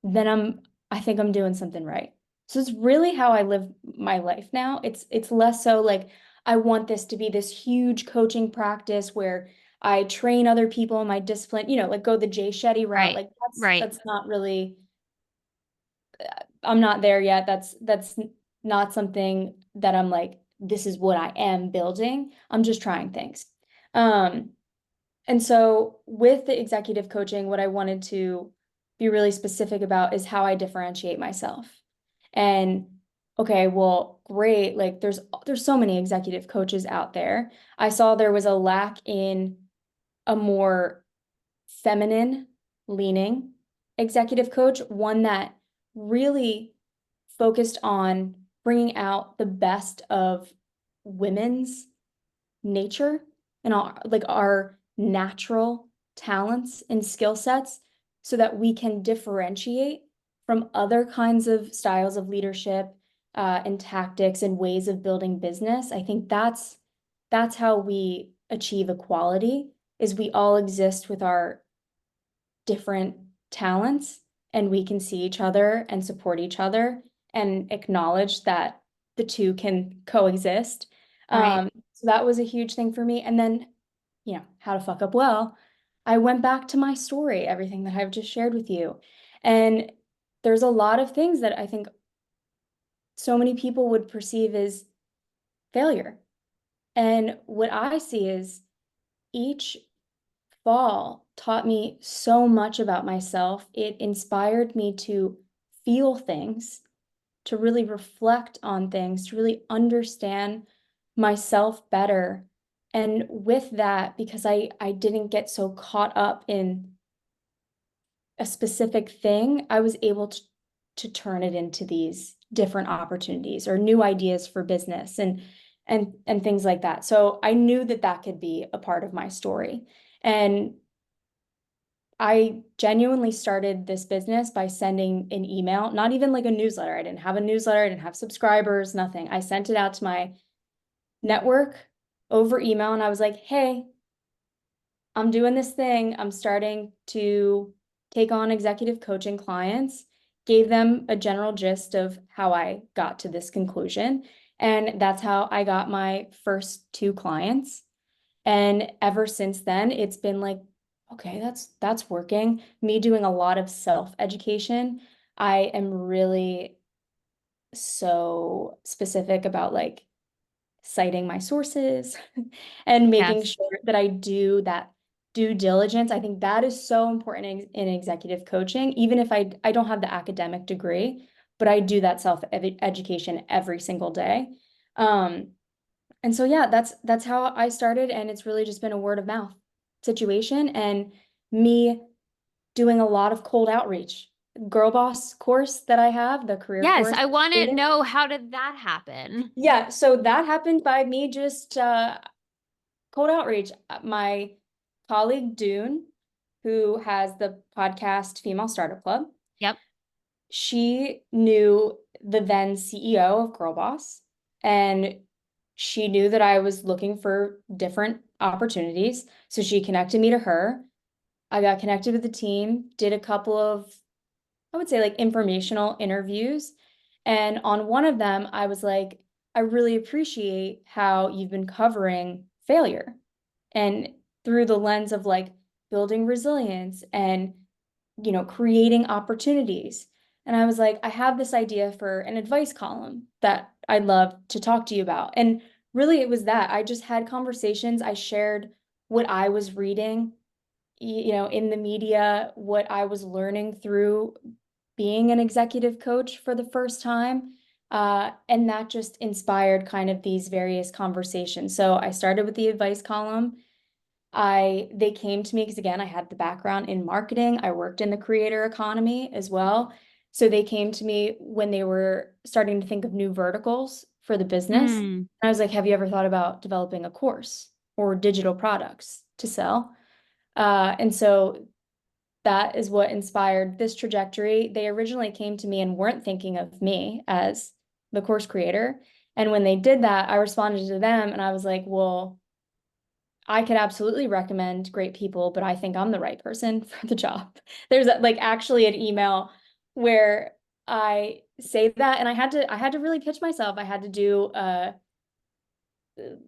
Speaker 2: then I think I'm doing something right. So it's really how I live my life now. It's less so like I want this to be this huge coaching practice where I train other people in my discipline, like go the Jay Shetty route.
Speaker 1: Right.
Speaker 2: Like
Speaker 1: Right.
Speaker 2: that's not really, I'm not there yet. That's not something that I'm like, this is what I am building. I'm just trying things. Um, and so with the executive coaching, what I wanted to be really specific about is how I differentiate myself. And okay, well, great. Like there's so many executive coaches out there. I saw there was a lack in a more feminine leaning executive coach, one that really focused on bringing out the best of women's nature and our natural talents and skill sets so that we can differentiate from other kinds of styles of leadership and tactics and ways of building business. I think that's how we achieve equality is we all exist with our different talents and we can see each other and support each other and acknowledge that the two can coexist.
Speaker 1: Right.
Speaker 2: So that was a huge thing for me. And then, how to fuck up well. I went back to my story, everything that I've just shared with you. And there's a lot of things that I think so many people would perceive as failure. And what I see is each fall taught me so much about myself. It inspired me to feel things, to really reflect on things, to really understand myself better. And with that, because I didn't get so caught up in a specific thing, I was able to turn it into these different opportunities or new ideas for business and things like that. So I knew that that could be a part of my story. And I genuinely started this business by sending an email, not even like a newsletter. I didn't have a newsletter, I didn't have subscribers, nothing. I sent it out to my network over email and I was like, hey, I'm doing this thing. I'm starting to take on executive coaching clients, gave them a general gist of how I got to this conclusion. And that's how I got my first two clients. And ever since then, it's been like, okay, that's working. Me doing a lot of self-education. I am really so specific about like citing my sources and making
Speaker 1: Yes.
Speaker 2: sure that I do that due diligence. I think that is so important in executive coaching, even if I don't have the academic degree, but I do that self-education every single day. Um, and so yeah, that's how I started, and it's really just been a word of mouth situation and me doing a lot of cold outreach. Girlboss course that I have, the career
Speaker 1: Yes.
Speaker 2: course.
Speaker 1: I want to know, how did that happen?
Speaker 2: Yeah, so that happened by me just cold outreach. My colleague Dune, who has the podcast Female Startup Club,
Speaker 1: Yep.
Speaker 2: she knew the then CEO of Girlboss, and she knew that I was looking for different opportunities. So she connected me to her. I got connected with the team, did a couple of, I would say, like informational interviews. And on one of them, I was like, I really appreciate how you've been covering failure and through the lens of like building resilience and creating opportunities. And I was like, I have this idea for an advice column that I'd love to talk to you about. And really it was that I just had conversations. I shared what I was reading, in the media, what I was learning through being an executive coach for the first time. And that just inspired kind of these various conversations. So I started with the advice column. They came to me because, again, I had the background in marketing. I worked in the creator economy as well. So they came to me when they were starting to think of new verticals for the business.
Speaker 1: Mm.
Speaker 2: I was like, have you ever thought about developing a course or digital products to sell? And so that is what inspired this trajectory. They originally came to me and weren't thinking of me as the course creator. And when they did that, I responded to them and I was like, well, I could absolutely recommend great people, but I think I'm the right person for the job. There's like actually an email where I say that, and I had to really pitch myself. I had to do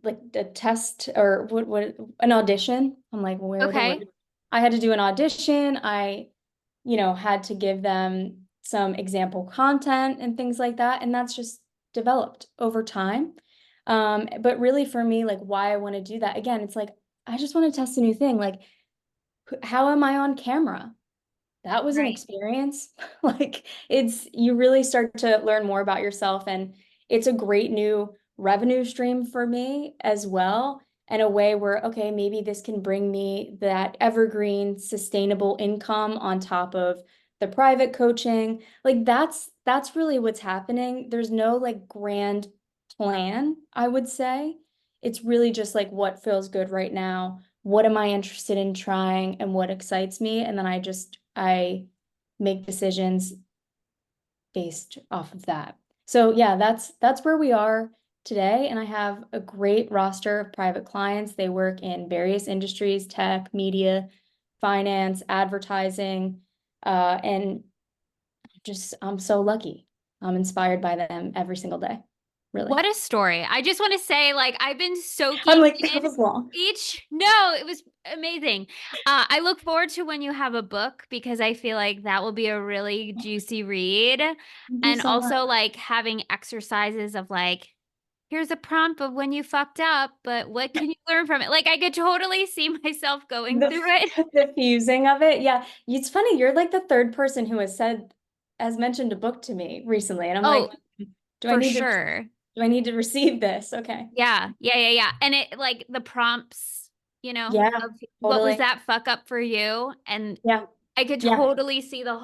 Speaker 2: like a test or what an audition. I'm like, where are the
Speaker 1: Okay.
Speaker 2: words? I had to do an audition. I, had to give them some example content and things like that. And that's just developed over time. But really for me, like why I want to do that, again, it's like I just want to test a new thing. Like, how am I on camera? That was an
Speaker 1: Right.
Speaker 2: experience. Like you really start to learn more about yourself, and it's a great new revenue stream for me as well. And a way where, okay, maybe this can bring me that evergreen sustainable income on top of the private coaching. Like that's really what's happening. There's no like grand plan, I would say. It's really just like what feels good right now, what am I interested in trying, and what excites me, and then I make decisions based off of that. So yeah, that's where we are today, and I have a great roster of private clients. They work in various industries: tech, media, finance, advertising, and just I'm so lucky. I'm inspired by them every single day, really.
Speaker 1: What a story. I just want to say, like, I've been
Speaker 2: I'm
Speaker 1: soaking
Speaker 2: like, that
Speaker 1: in
Speaker 2: was long.
Speaker 1: no, it was amazing. I look forward to when you have a book because I feel like that will be a really juicy read.
Speaker 2: Thank you
Speaker 1: And
Speaker 2: so much.
Speaker 1: also, like, having exercises of, like, here's a prompt of when you fucked up, but what can you learn from it? Like, I could totally see myself going
Speaker 2: The
Speaker 1: through it.
Speaker 2: the fusing of it. Yeah. It's funny, you're like the third person who has mentioned a book to me recently. And I'm like,
Speaker 1: Oh,
Speaker 2: do I
Speaker 1: for
Speaker 2: need to
Speaker 1: sure.
Speaker 2: do I need to receive this? Okay.
Speaker 1: Yeah, yeah, yeah, yeah. And it like the prompts,
Speaker 2: Yeah,
Speaker 1: of what was
Speaker 2: totally.
Speaker 1: that fuck up for you? And
Speaker 2: Yeah.
Speaker 1: I could
Speaker 2: Yeah.
Speaker 1: totally see the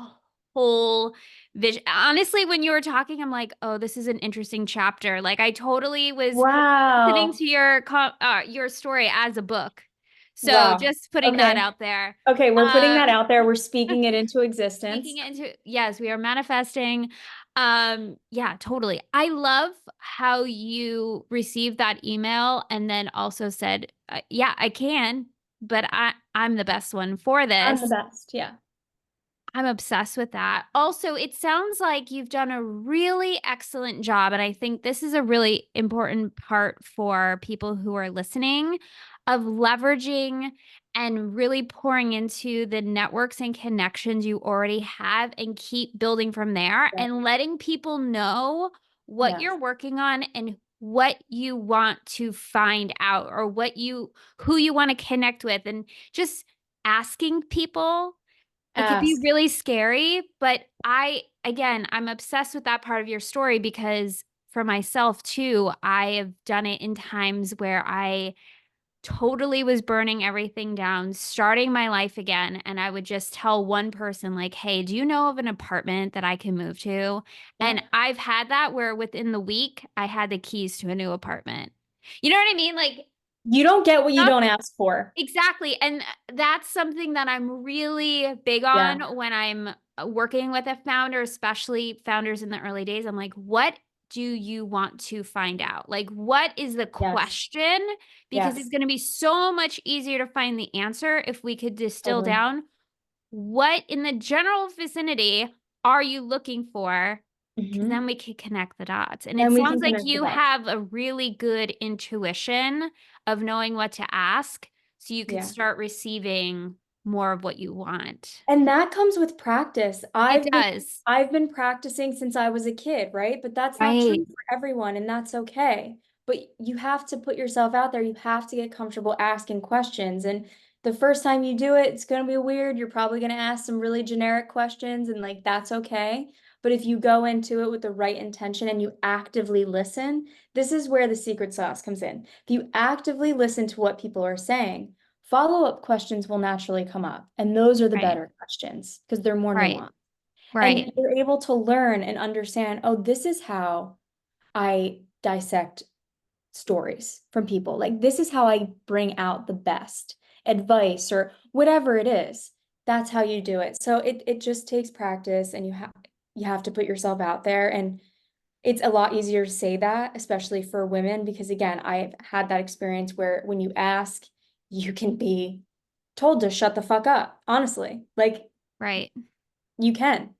Speaker 1: whole vision. Honestly, when you were talking, I'm like, oh, this is an interesting chapter. Like I totally was listening
Speaker 2: Wow.
Speaker 1: to your story as a book. So
Speaker 2: Wow.
Speaker 1: just putting that
Speaker 2: Okay.
Speaker 1: out there.
Speaker 2: Okay, we're putting that
Speaker 1: Um,
Speaker 2: out there. We're speaking it into existence.
Speaker 1: Speaking it into, yes, we are manifesting. Yeah, totally. I love how you received that email and then also said, yeah, I can, but I'm the best one for
Speaker 2: I'm the
Speaker 1: this.
Speaker 2: best. Yeah.
Speaker 1: I'm obsessed with that. Also, it sounds like you've done a really excellent job. And I think this is a really important part for people who are listening of leveraging and really pouring into the networks and connections you already have and keep building from there
Speaker 2: Yeah.
Speaker 1: and letting people know what
Speaker 2: Yes.
Speaker 1: you're working on and what you want to find out or who you want to connect with and just asking people it could be
Speaker 2: Ask.
Speaker 1: really scary, but I'm obsessed with that part of your story because for myself too, I have done it in times where I totally was burning everything down, starting my life again. And I would just tell one person, like, hey, do you know of an apartment that I can move to?
Speaker 2: Yeah.
Speaker 1: And I've had that where within the week, I had the keys to a new apartment. You know what I mean? Like,
Speaker 2: You don't get what you
Speaker 1: stuff
Speaker 2: don't ask for.
Speaker 1: exactly. And that's something that I'm really big
Speaker 2: Yeah.
Speaker 1: on when I'm working with a founder, especially founders in the early days. I'm like, what do you want to find out? Like, what is the
Speaker 2: Yes.
Speaker 1: question? Because it's
Speaker 2: Yes.
Speaker 1: going to be so much easier to find the answer if we could distill
Speaker 2: Totally.
Speaker 1: down what in the general vicinity are you looking for? Because
Speaker 2: Hmm.
Speaker 1: then we can connect the dots. And it
Speaker 2: Then we
Speaker 1: sounds
Speaker 2: can
Speaker 1: like
Speaker 2: connect the
Speaker 1: you
Speaker 2: dots.
Speaker 1: have a really good intuition of knowing what to ask so you could
Speaker 2: Yeah.
Speaker 1: start receiving more of what you want.
Speaker 2: And that comes with practice.
Speaker 1: It does.
Speaker 2: I've been practicing since I was a kid, right? But that's not true
Speaker 1: Right.
Speaker 2: for everyone, and that's okay. but you have to put yourself out there. You have to get comfortable asking questions. And the first time you do it, it's going to be weird. You're probably going to ask some really generic questions, and like that's okay. But if you go into it with the right intention and you actively listen, this is where the secret sauce comes in. If you actively listen to what people are saying, follow-up questions will naturally come up. And those are the
Speaker 1: Right.
Speaker 2: better questions because they're more
Speaker 1: Right.
Speaker 2: nuanced. And
Speaker 1: Right.
Speaker 2: you're able to learn and understand, oh, this is how I dissect stories from people. Like, this is how I bring out the best advice or whatever it is. That's how you do it. So it just takes practice, and you have to put yourself out there. And it's a lot easier to say that, especially for women, because again, I've had that experience where when you ask, you can be told to shut the fuck up. Honestly, like
Speaker 1: Right.
Speaker 2: you can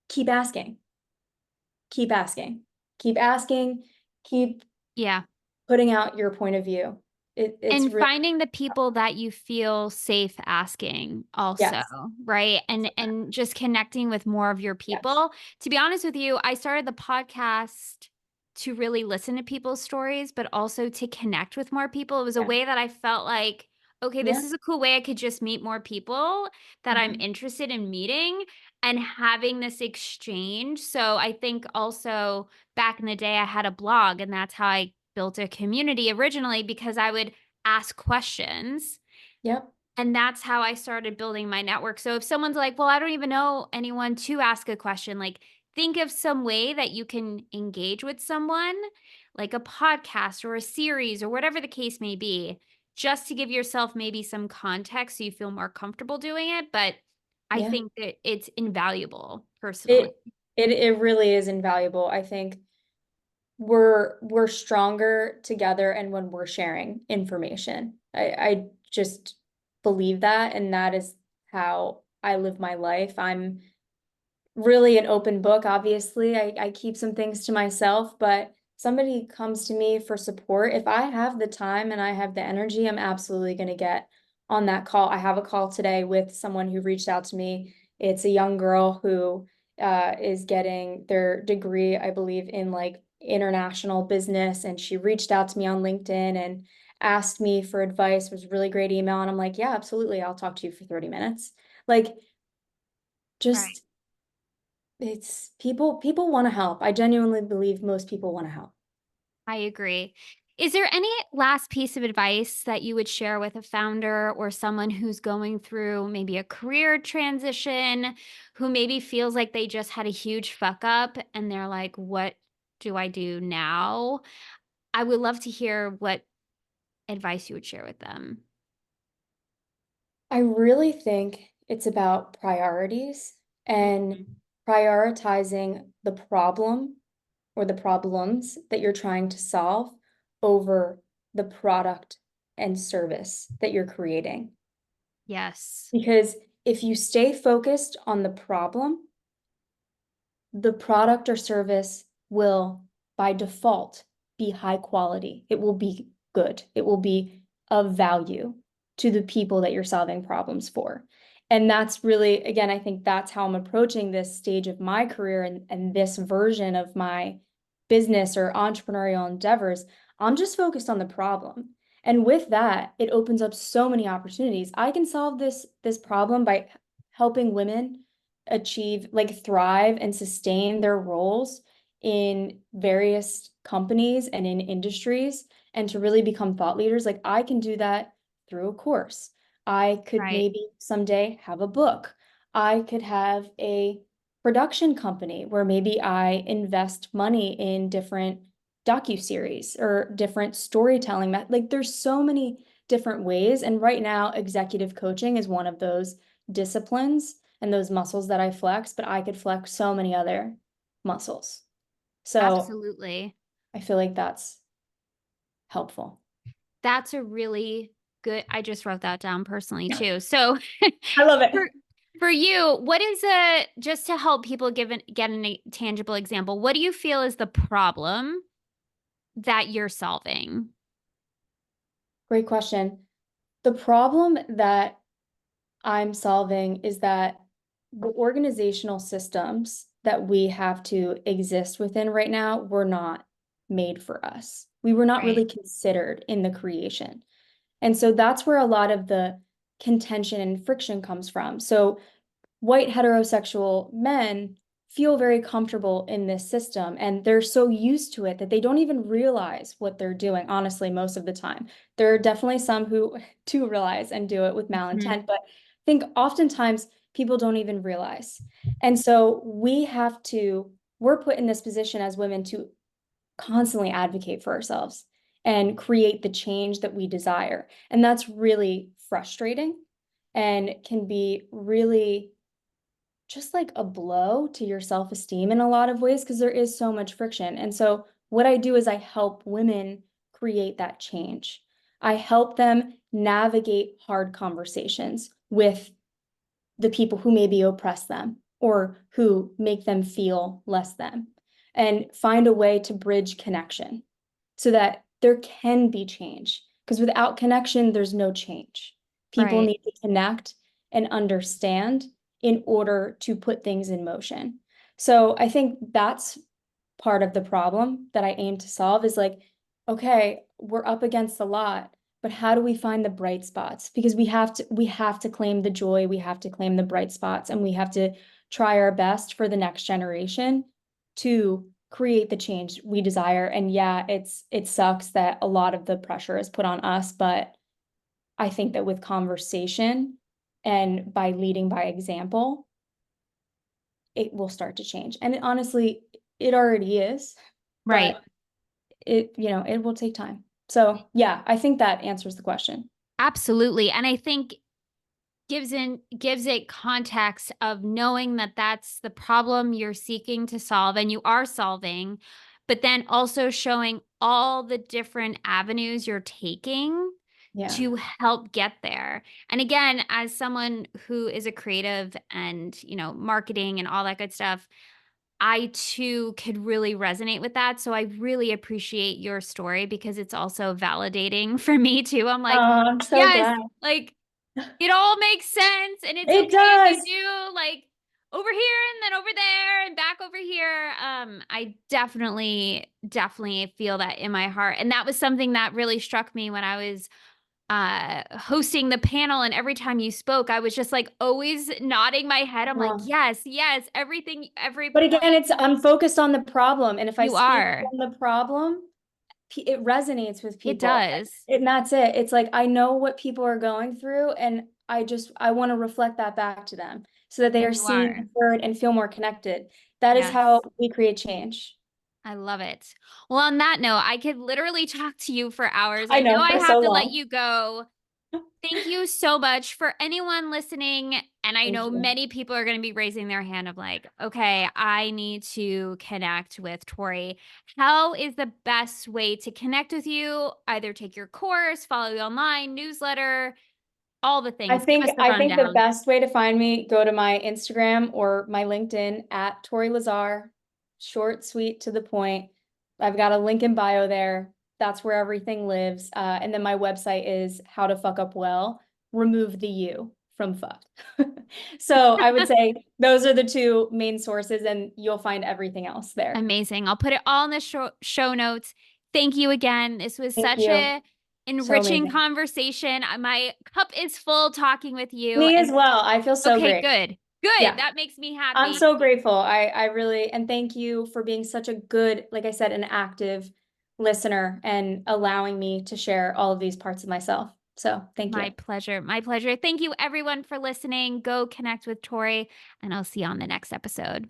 Speaker 2: keep asking, keep asking, keep asking, keep
Speaker 1: Yeah.
Speaker 2: putting out your point of view. It's
Speaker 1: And
Speaker 2: really,
Speaker 1: finding the people that you feel safe asking also,
Speaker 2: yes,
Speaker 1: right? And just connecting with more of your
Speaker 2: yes,
Speaker 1: people. To be honest with you, I started the podcast to really listen to people's stories, but also to connect with more people. It was a
Speaker 2: yeah,
Speaker 1: way that I felt like, okay,
Speaker 2: yeah.
Speaker 1: this is a cool way I could just meet more people that I'm
Speaker 2: Mhm.
Speaker 1: interested in meeting and having this exchange. So I think also back in the day, I had a blog, and that's how I built a community originally, because I would ask questions.
Speaker 2: Yep,
Speaker 1: And that's how I started building my network. So if someone's like, well, I don't even know anyone to ask a question, like think of some way that you can engage with someone, like a podcast or a series or whatever the case may be, just to give yourself maybe some context so you feel more comfortable doing it. But I
Speaker 2: yeah.
Speaker 1: think that it's invaluable personally.
Speaker 2: It really is invaluable. I think we're stronger together and when we're sharing information. I just believe that, and that is how I live my life. I'm really an open book. Obviously, I keep some things to myself, but somebody comes to me for support. If I have the time and I have the energy, I'm absolutely going to get on that call. I have a call today with someone who reached out to me. It's a young girl who is getting their degree, I believe, in like international business. And she reached out to me on LinkedIn and asked me for advice. It was a really great email. And I'm like, yeah, absolutely. I'll talk to you for 30 minutes. Like,
Speaker 1: Right.
Speaker 2: just it's people want to help. I genuinely believe most people want to help.
Speaker 1: I agree. Is there any last piece of advice that you would share with a founder or someone who's going through maybe a career transition, who maybe feels like they just had a huge fuck up and they're like, what do I do now? I would love to hear what advice you would share with them.
Speaker 2: I really think it's about priorities and
Speaker 1: Mhm.
Speaker 2: prioritizing the problem or the problems that you're trying to solve over the product and service that you're creating.
Speaker 1: Yes.
Speaker 2: Because if you stay focused on the problem, the product or service will by default be high quality. It will be good. It will be of value to the people that you're solving problems for. And that's really, again, I think that's how I'm approaching this stage of my career and this version of my business or entrepreneurial endeavors. I'm just focused on the problem. And with that, it opens up so many opportunities. I can solve this problem by helping women achieve, like thrive and sustain their roles in various companies and in industries and to really become thought leaders. Like I can do that through a course. I could
Speaker 1: Right.
Speaker 2: maybe someday have a book. I could have a production company where maybe I invest money in different docu-series or different storytelling. Like there's so many different ways. And right now, executive coaching is one of those disciplines and those muscles that I flex, but I could flex so many other muscles. So
Speaker 1: Absolutely.
Speaker 2: I feel like that's helpful.
Speaker 1: That's a really good, I just wrote that down personally too. So
Speaker 2: I love
Speaker 1: for
Speaker 2: it.
Speaker 1: for you, what is a just to help people get a tangible example, what do you feel is the problem that you're solving?
Speaker 2: Great question. The problem that I'm solving is that the organizational systems that we have to exist within right now, we're not. made for us. We were not
Speaker 1: Right.
Speaker 2: really considered in the creation. And so that's where a lot of the contention and friction comes from. So white heterosexual men feel very comfortable in this system and they're so used to it that they don't even realize what they're doing, honestly, most of the time. There are definitely some who do realize and do it with
Speaker 1: Mhm.
Speaker 2: malintent, but I think oftentimes people don't even realize. And so we're put in this position as women to constantly advocate for ourselves and create the change that we desire. And that's really frustrating and can be really just like a blow to your self-esteem in a lot of ways because there is so much friction. And so what I do is I help women create that change. I help them navigate hard conversations with the people who maybe oppress them or who make them feel less than, and find a way to bridge connection so that there can be change. Because without connection, there's no change. People
Speaker 1: Right.
Speaker 2: need to connect and understand in order to put things in motion. So I think that's part of the problem that I aim to solve is like, okay, we're up against a lot, but how do we find the bright spots? Because we have to claim the joy, we have to claim the bright spots, and we have to try our best for the next generation to create the change we desire. And yeah, it sucks that a lot of the pressure is put on us, but I think that with conversation and by leading by example, it will start to change. And honestly, it already is,
Speaker 1: Right.
Speaker 2: but it will take time. So yeah, I think that answers the question.
Speaker 1: Absolutely. And I think gives it context of knowing that that's the problem you're seeking to solve and you are solving, but then also showing all the different avenues you're taking
Speaker 2: Yeah.
Speaker 1: to help get there. And again, as someone who is a creative and, marketing and all that good stuff, I too could really resonate with that. So I really appreciate your story because it's also validating for me too. I'm like,
Speaker 2: Oh, I'm so
Speaker 1: yes,
Speaker 2: glad.
Speaker 1: like it all makes sense and it's
Speaker 2: It
Speaker 1: okay if you
Speaker 2: does.
Speaker 1: do like over here and then over there and back over here. I definitely feel that in my heart. And that was something that really struck me when I was hosting the panel, and every time you spoke I was just like always nodding my head. I'm like,
Speaker 2: Uh-huh.
Speaker 1: yes, yes, everything, every
Speaker 2: But
Speaker 1: point.
Speaker 2: again, I'm focused on the problem. And if I
Speaker 1: You
Speaker 2: speak
Speaker 1: are.
Speaker 2: from the problem, it resonates with
Speaker 1: It
Speaker 2: people.
Speaker 1: does.
Speaker 2: And that's it. It's like I know what people are going through, and I want to reflect that back to them so that they are
Speaker 1: And you are.
Speaker 2: seen, heard, and feel more connected. That is how
Speaker 1: Yes.
Speaker 2: we create change.
Speaker 1: I love it. Well, on that note, I could literally talk to you for hours.
Speaker 2: I
Speaker 1: I know
Speaker 2: know
Speaker 1: I
Speaker 2: for
Speaker 1: have
Speaker 2: so
Speaker 1: to let
Speaker 2: long.
Speaker 1: you go. Thank you so much for anyone listening. And I
Speaker 2: Thank
Speaker 1: know
Speaker 2: you.
Speaker 1: many people are going to be raising their hand of like, okay, I need to connect with Tori. How is the best way to connect with you? Either take your course, follow you online, newsletter, all the
Speaker 2: I
Speaker 1: things. Give
Speaker 2: think
Speaker 1: us the
Speaker 2: I think the
Speaker 1: rundown.
Speaker 2: best way to find me, go to my Instagram or my LinkedIn at Tori Lazar. Short, sweet, to the point. I've got a link in bio there. That's where everything lives. And then my website is How to Fuck Up Well. Remove the U from fuck. So I would say those are the two main sources, and you'll find everything else there.
Speaker 1: Amazing. I'll put it all in the show notes. Thank you again. This was
Speaker 2: Thank
Speaker 1: such
Speaker 2: you.
Speaker 1: a
Speaker 2: So
Speaker 1: enriching
Speaker 2: amazing.
Speaker 1: conversation. My cup is full talking with you.
Speaker 2: Me as
Speaker 1: And
Speaker 2: well. I feel so
Speaker 1: okay,
Speaker 2: great.
Speaker 1: good. Good.
Speaker 2: Yeah.
Speaker 1: That makes me
Speaker 2: I'm
Speaker 1: happy.
Speaker 2: so grateful. I really, and thank you for being such a good, like I said, an active listener and allowing me to share all of these parts of myself. So thank
Speaker 1: My
Speaker 2: you.
Speaker 1: pleasure. My pleasure. Thank you everyone for listening. Go connect with Tori, and I'll see you on the next episode.